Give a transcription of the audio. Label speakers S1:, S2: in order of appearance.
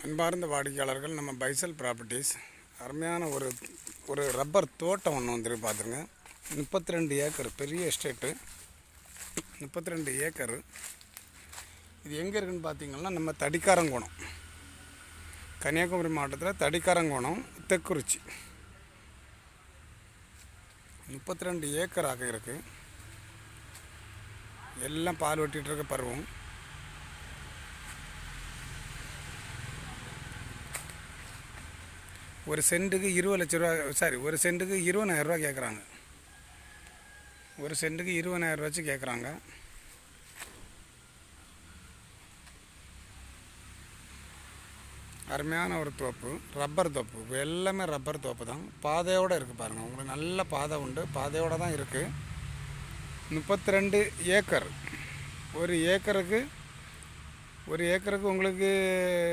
S1: அன்பார்ந்த வாடிக்கையாளர்கள், நம்ம பைசல் ப்ராப்பர்ட்டிஸ் அருமையான ஒரு ரப்பர் தோட்டம் ஒன்று வந்துருக்கு பார்த்துருங்க. 32 ஏக்கர் பெரிய எஸ்டேட்டு. 32 ஏக்கரு. இது எங்கே இருக்குதுன்னு பார்த்தீங்கன்னா, நம்ம தடிக்காரங்கோணம், கன்னியாகுமரி மாவட்டத்தில் தடிக்காரங்கோணம், தெக்குறிச்சி. 32 ஏக்கராக இருக்குது. எல்லாம் பால் வெட்டிகிட்டு இருக்க பருவம். ஒரு சென்ட்டுக்கு 20 லட்ச ரூபா, ஒரு சென்ட்டுக்கு 20,000 ரூபா கேட்குறாங்க. ஒரு சென்ட்டுக்கு 20,000 ரூபாச்சு கேட்குறாங்க. அருமையான ஒரு தோப்பு, ரப்பர் தோப்பு. எல்லாமே ரப்பர் தோப்பு தான். பாதையோடு இருக்குது பாருங்கள். உங்களுக்கு நல்ல பாதை உண்டு, பாதையோடு தான் இருக்குது. 32 ஏக்கர். ஒரு ஏக்கருக்கு உங்களுக்கு